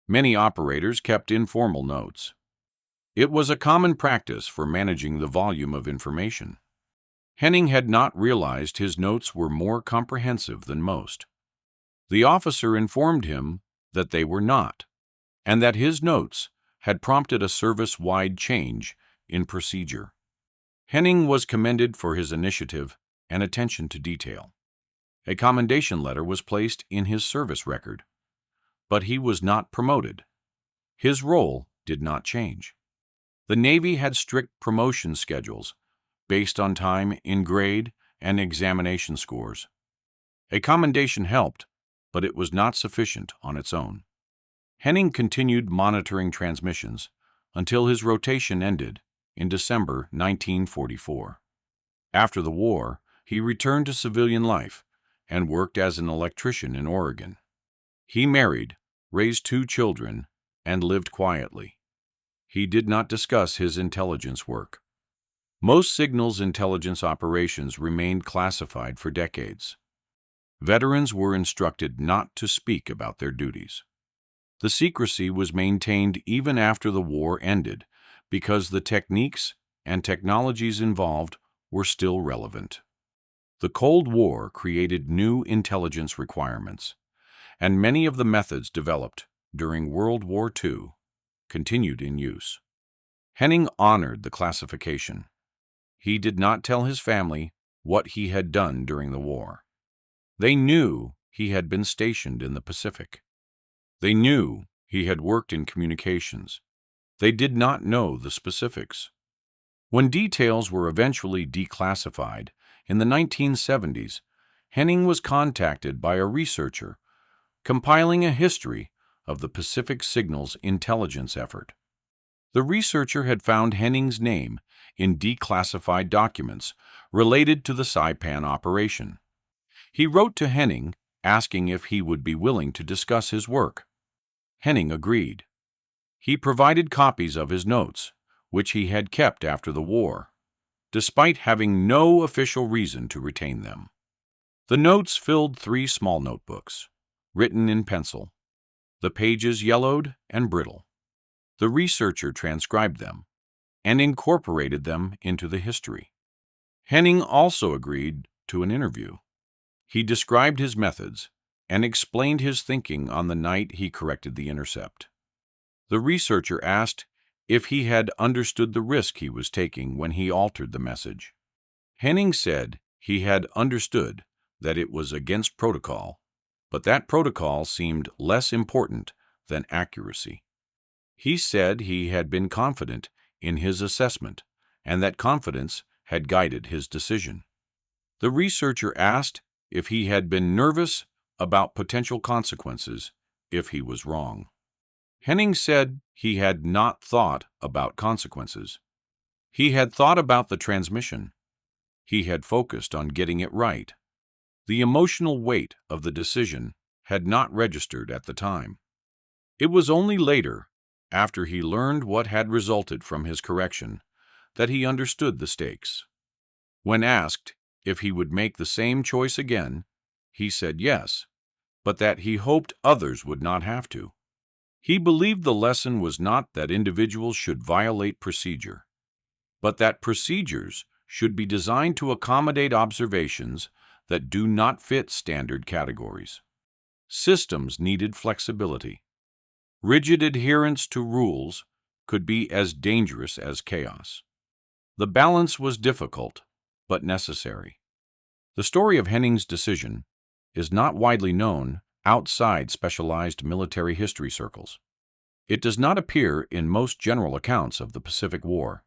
Many operators kept informal notes. It was a common practice for managing the volume of information. Henning had not realized his notes were more comprehensive than most. The officer informed him that they were not, and that his notes had prompted a service-wide change in procedure. Henning was commended for his initiative and attention to detail. A commendation letter was placed in his service record, but he was not promoted. His role did not change. The Navy had strict promotion schedules based on time in grade and examination scores. A commendation helped, but it was not sufficient on its own. Henning continued monitoring transmissions until his rotation ended in December 1944. After the war, he returned to civilian life and worked as an electrician in Oregon. He married, raised 2 children, and lived quietly. He did not discuss his intelligence work. Most signals intelligence operations remained classified for decades. Veterans were instructed not to speak about their duties. The secrecy was maintained even after the war ended because the techniques and technologies involved were still relevant. The Cold War created new intelligence requirements, and many of the methods developed during World War II continued in use. Henning honored the classification. He did not tell his family what he had done during the war. They knew he had been stationed in the Pacific. They knew he had worked in communications. They did not know the specifics. When details were eventually declassified in the 1970s, Henning was contacted by a researcher compiling a history of the Pacific Signals intelligence effort. The researcher had found Henning's name in declassified documents related to the Saipan operation. He wrote to Henning asking if he would be willing to discuss his work. Henning agreed. He provided copies of his notes, which he had kept after the war, despite having no official reason to retain them. The notes filled 3 small notebooks, written in pencil, the pages yellowed and brittle. The researcher transcribed them and incorporated them into the history. Henning also agreed to an interview. He described his methods and explained his thinking on the night he corrected the intercept. The researcher asked if he had understood the risk he was taking when he altered the message. Henning said he had understood that it was against protocol, but that protocol seemed less important than accuracy. He said he had been confident in his assessment and that confidence had guided his decision. The researcher asked if he had been nervous about potential consequences if he was wrong. Henning said he had not thought about consequences. He had thought about the transmission. He had focused on getting it right. The emotional weight of the decision had not registered at the time. It was only later, after he learned what had resulted from his correction, that he understood the stakes. When asked if he would make the same choice again, he said yes, but that he hoped others would not have to. He believed the lesson was not that individuals should violate procedure, but that procedures should be designed to accommodate observations that do not fit standard categories. Systems needed flexibility. Rigid adherence to rules could be as dangerous as chaos. The balance was difficult, but necessary. The story of Henning's decision is not widely known outside specialized military history circles. It does not appear in most general accounts of the Pacific War.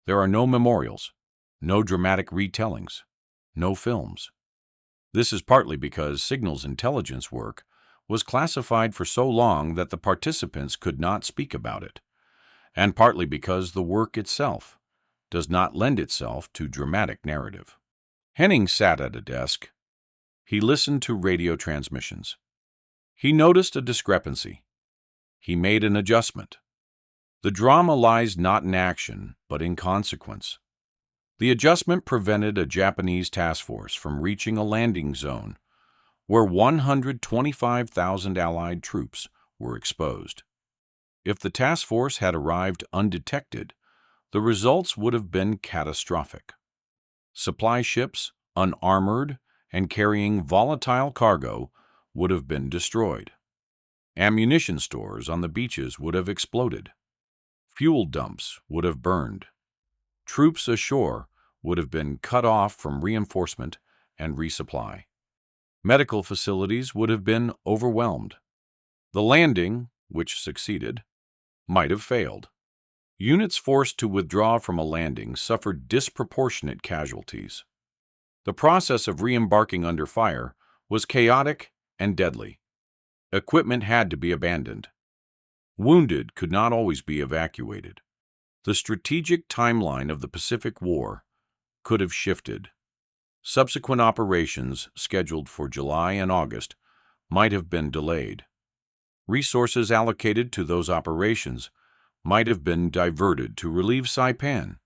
There are no memorials, no dramatic retellings, no films. This is partly because signals intelligence work was classified for so long that the participants could not speak about it, and partly because the work itself does not lend itself to dramatic narrative. Henning sat at a desk. He listened to radio transmissions. He noticed a discrepancy. He made an adjustment. The drama lies not in action, but in consequence. The adjustment prevented a Japanese task force from reaching a landing zone where 125,000 Allied troops were exposed. If the task force had arrived undetected, the results would have been catastrophic. Supply ships, unarmored and carrying volatile cargo, would have been destroyed. Ammunition stores on the beaches would have exploded. Fuel dumps would have burned. Troops ashore would have been cut off from reinforcement and resupply. Medical facilities would have been overwhelmed. The landing, which succeeded, might have failed. Units forced to withdraw from a landing suffered disproportionate casualties. The process of re-embarking under fire was chaotic and deadly. Equipment had to be abandoned. Wounded could not always be evacuated. The strategic timeline of the Pacific War could have shifted. Subsequent operations scheduled for July and August might have been delayed. Resources allocated to those operations might have been diverted to relieve Saipan.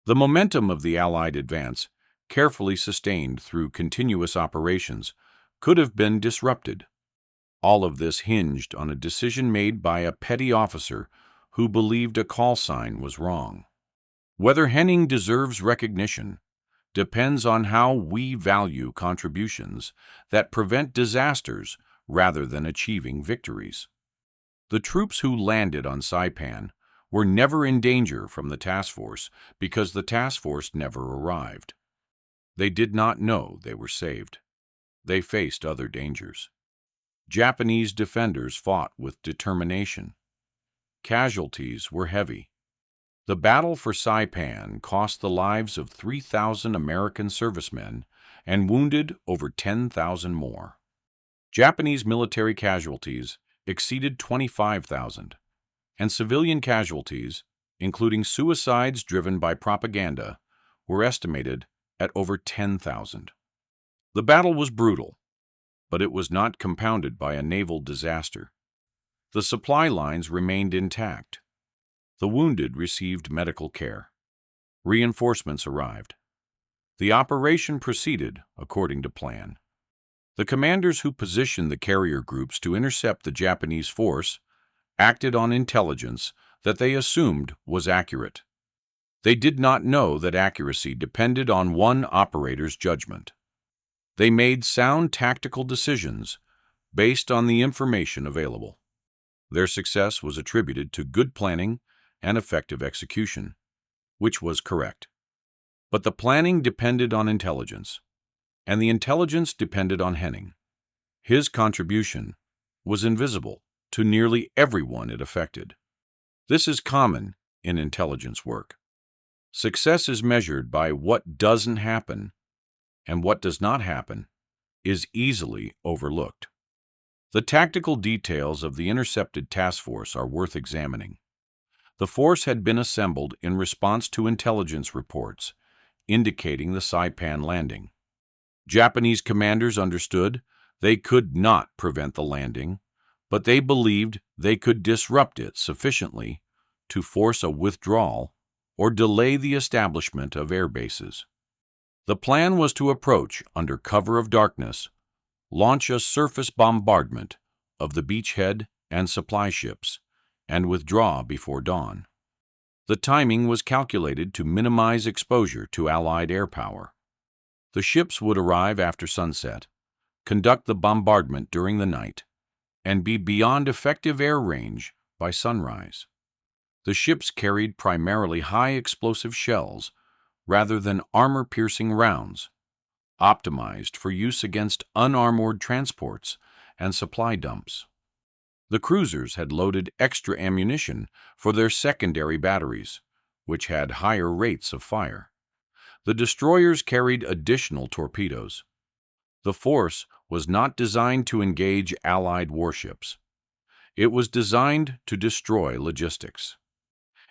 The momentum of the Allied advance, carefully sustained through continuous operations, could have been disrupted. All of this hinged on a decision made by a petty officer who believed a call sign was wrong. Whether Henning deserves recognition depends on how we value contributions that prevent disasters rather than achieving victories. The troops who landed on Saipan were never in danger from the task force because the task force never arrived. They did not know they were saved. They faced other dangers. Japanese defenders fought with determination. Casualties were heavy. The battle for Saipan cost the lives of 3,000 American servicemen and wounded over 10,000 more. Japanese military casualties exceeded 25,000, and civilian casualties, including suicides driven by propaganda, were estimated at over 10,000. The battle was brutal, but it was not compounded by a naval disaster. The supply lines remained intact. The wounded received medical care. Reinforcements arrived. The operation proceeded according to plan. The commanders who positioned the carrier groups to intercept the Japanese force acted on intelligence that they assumed was accurate. They did not know that accuracy depended on one operator's judgment. They made sound tactical decisions based on the information available. Their success was attributed to good planning and effective execution, which was correct. But the planning depended on intelligence, and the intelligence depended on Henning. His contribution was invisible to nearly everyone it affected. This is common in intelligence work. Success is measured by what doesn't happen, and what does not happen is easily overlooked. The tactical details of the intercepted task force are worth examining. The force had been assembled in response to intelligence reports indicating the Saipan landing. Japanese commanders understood they could not prevent the landing, but they believed they could disrupt it sufficiently to force a withdrawal or delay the establishment of air bases. The plan was to approach under cover of darkness, launch a surface bombardment of the beachhead and supply ships, and withdraw before dawn. The timing was calculated to minimize exposure to Allied air power. The ships would arrive after sunset, conduct the bombardment during the night, and be beyond effective air range by sunrise. The ships carried primarily high explosive shells rather than armor-piercing rounds, optimized for use against unarmored transports and supply dumps. The cruisers had loaded extra ammunition for their secondary batteries, which had higher rates of fire. The destroyers carried additional torpedoes. The force was not designed to engage Allied warships. It was designed to destroy logistics.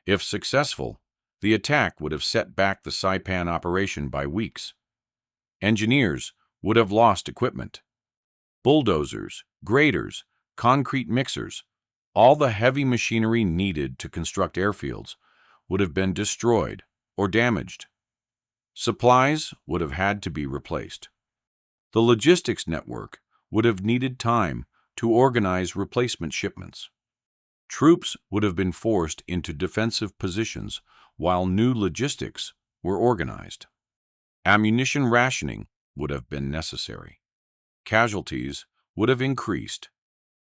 If successful, the attack would have set back the Saipan operation by weeks. Engineers would have lost equipment. Bulldozers, graders, concrete mixers, all the heavy machinery needed to construct airfields would have been destroyed or damaged. Supplies would have had to be replaced. The logistics network would have needed time to organize replacement shipments. Troops would have been forced into defensive positions while new logistics were organized. Ammunition rationing would have been necessary. Casualties would have increased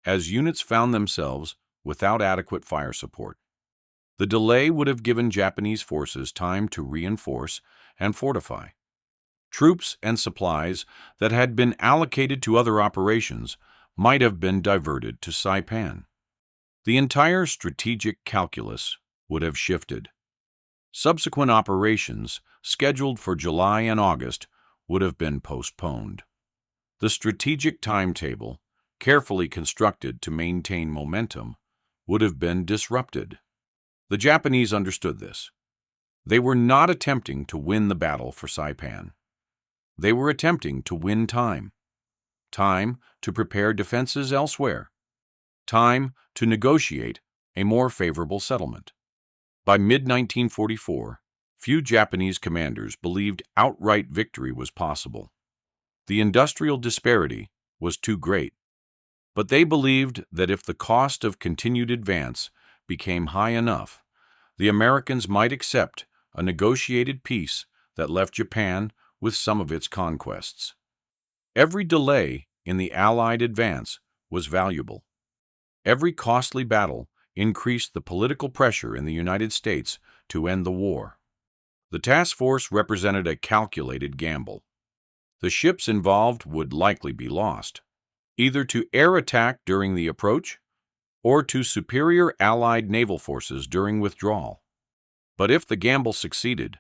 as units found themselves without adequate fire support. The delay would have given Japanese forces time to reinforce and fortify. Troops and supplies that had been allocated to other operations might have been diverted to Saipan. The entire strategic calculus would have shifted. Subsequent operations, scheduled for July and August, would have been postponed. The strategic timetable, carefully constructed to maintain momentum, would have been disrupted. The Japanese understood this. They were not attempting to win the battle for Saipan. They were attempting to win time. Time to prepare defenses elsewhere. Time to negotiate a more favorable settlement. By mid-1944, few Japanese commanders believed outright victory was possible. The industrial disparity was too great. But they believed that if the cost of continued advance became high enough, the Americans might accept a negotiated peace that left Japan with some of its conquests. Every delay in the Allied advance was valuable. Every costly battle increased the political pressure in the United States to end the war. The task force represented a calculated gamble. The ships involved would likely be lost, either to air attack during the approach or to superior Allied naval forces during withdrawal. But if the gamble succeeded,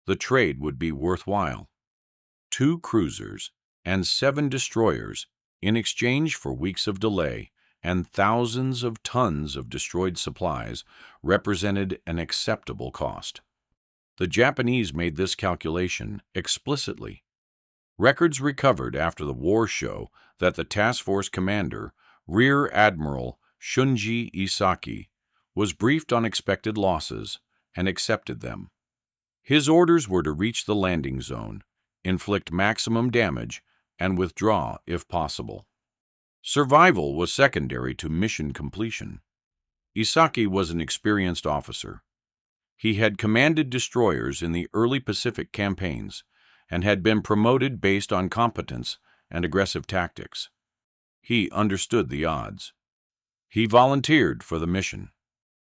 the trade would be worthwhile. 2 cruisers and 7 destroyers in exchange for weeks of delay and thousands of tons of destroyed supplies represented an acceptable cost. The Japanese made this calculation explicitly. Records recovered after the war show that the task force commander, Rear Admiral Shunji Isaki, was briefed on expected losses and accepted them. His orders were to reach the landing zone, inflict maximum damage, and withdraw if possible. Survival was secondary to mission completion. Isaki was an experienced officer. He had commanded destroyers in the early Pacific campaigns and had been promoted based on competence and aggressive tactics. He understood the odds. He volunteered for the mission.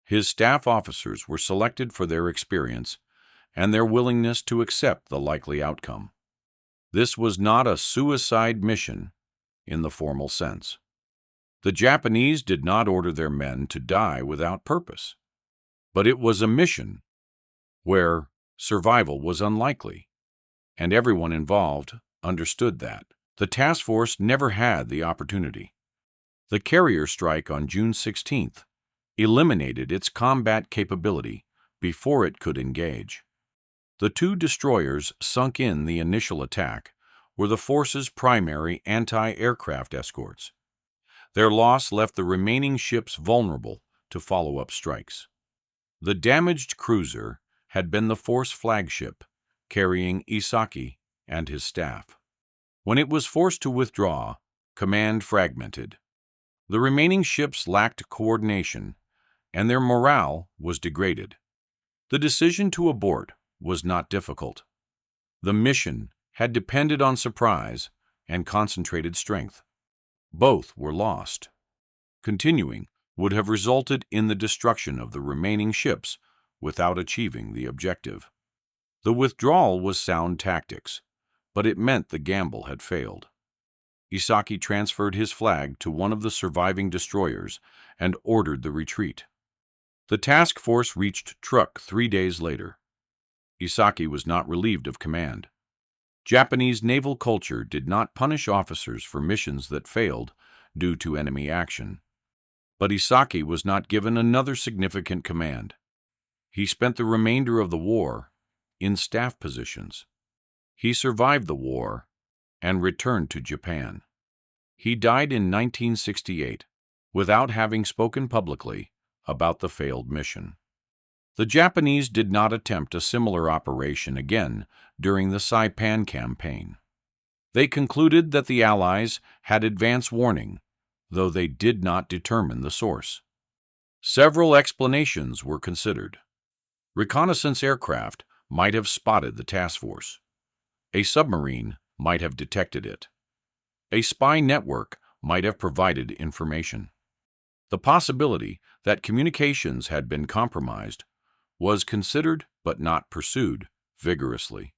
His staff officers were selected for their experience and their willingness to accept the likely outcome. This was not a suicide mission in the formal sense. The Japanese did not order their men to die without purpose, but it was a mission where survival was unlikely, and everyone involved understood that. The task force never had the opportunity. The carrier strike on June 16th eliminated its combat capability before it could engage. The 2 destroyers sunk in the initial attack were the force's primary anti-aircraft escorts. Their loss left the remaining ships vulnerable to follow-up strikes. The damaged cruiser had been the force flagship, carrying Isaki and his staff. When it was forced to withdraw, command fragmented. The remaining ships lacked coordination, and their morale was degraded. The decision to abort was not difficult. The mission had depended on surprise and concentrated strength. Both were lost. Continuing would have resulted in the destruction of the remaining ships without achieving the objective. The withdrawal was sound tactics, but it meant the gamble had failed. Isaki transferred his flag to one of the surviving destroyers and ordered the retreat. The task force reached Truk 3 days later. Isaki was not relieved of command. Japanese naval culture did not punish officers for missions that failed due to enemy action. But Isaki was not given another significant command. He spent the remainder of the war in staff positions. He survived the war and returned to Japan. He died in 1968 without having spoken publicly about the failed mission. The Japanese did not attempt a similar operation again during the Saipan campaign. They concluded that the Allies had advance warning, though they did not determine the source. Several explanations were considered. Reconnaissance aircraft might have spotted the task force. A submarine might have detected it. A spy network might have provided information. The possibility that communications had been compromised was considered but not pursued vigorously.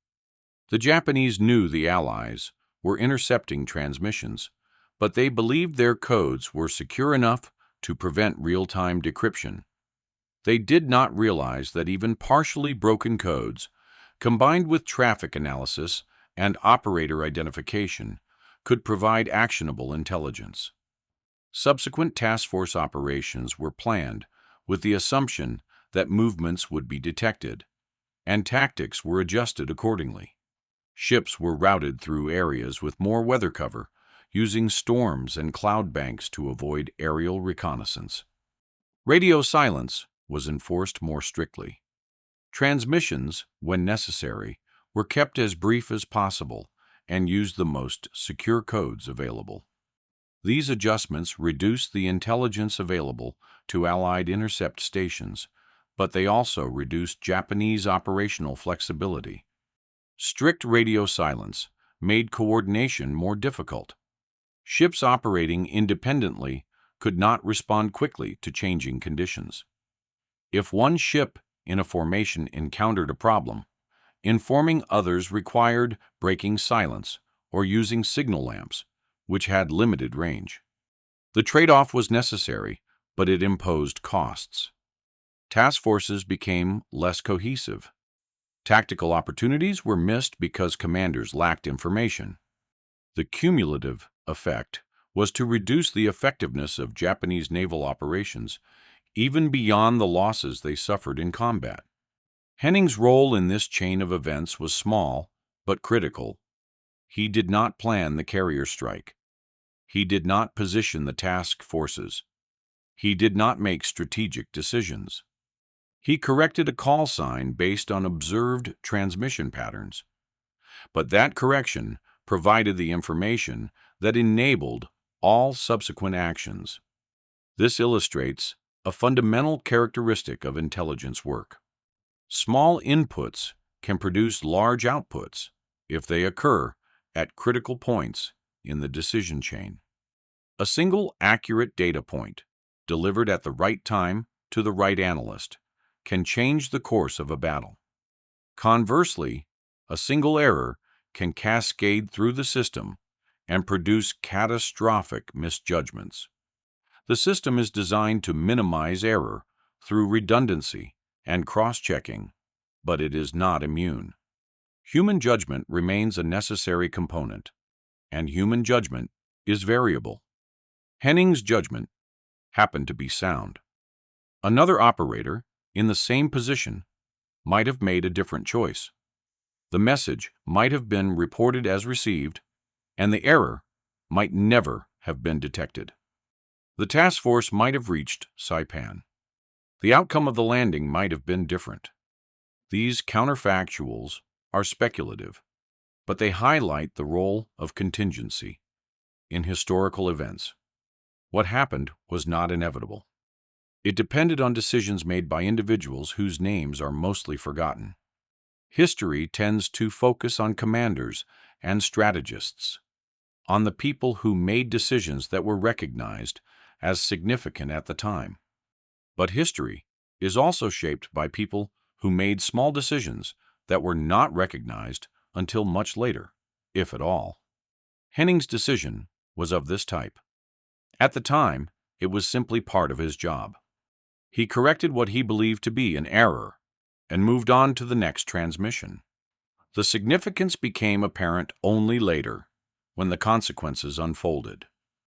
The Japanese knew the Allies were intercepting transmissions, but they believed their codes were secure enough to prevent real-time decryption. They did not realize that even partially broken codes, combined with traffic analysis and operator identification, could provide actionable intelligence. Subsequent task force operations were planned with the assumption that movements would be detected, and tactics were adjusted accordingly. Ships were routed through areas with more weather cover, using storms and cloud banks to avoid aerial reconnaissance. Radio silence was enforced more strictly. Transmissions, when necessary, were kept as brief as possible and used the most secure codes available. These adjustments reduced the intelligence available to Allied intercept stations, but they also reduced Japanese operational flexibility. Strict radio silence made coordination more difficult. Ships operating independently could not respond quickly to changing conditions. If one ship in a formation encountered a problem, informing others required breaking silence or using signal lamps, which had limited range. The trade-off was necessary, but it imposed costs. Task forces became less cohesive. Tactical opportunities were missed because commanders lacked information. The cumulative effect was to reduce the effectiveness of Japanese naval operations, even beyond the losses they suffered in combat. Henning's role in this chain of events was small, but critical. He did not plan the carrier strike. He did not position the task forces. He did not make strategic decisions. He corrected a call sign based on observed transmission patterns. But that correction provided the information that enabled all subsequent actions. This illustrates a fundamental characteristic of intelligence work. Small inputs can produce large outputs if they occur at critical points in the decision chain. A single accurate data point, delivered at the right time to the right analyst, can change the course of a battle. Conversely, a single error can cascade through the system and produce catastrophic misjudgments. The system is designed to minimize error through redundancy and cross-checking, but it is not immune. Human judgment remains a necessary component, and human judgment is variable. Henning's judgment happened to be sound. Another operator in the same position might have made a different choice. The message might have been reported as received, and the error might never have been detected. The task force might have reached Saipan. The outcome of the landing might have been different. These counterfactuals are speculative, but they highlight the role of contingency in historical events. What happened was not inevitable. It depended on decisions made by individuals whose names are mostly forgotten. History tends to focus on commanders and strategists, on the people who made decisions that were recognized as significant at the time. But history is also shaped by people who made small decisions that were not recognized until much later, if at all. Henning's decision was of this type. At the time, it was simply part of his job. He corrected what he believed to be an error and moved on to the next transmission. The significance became apparent only later, when the consequences unfolded.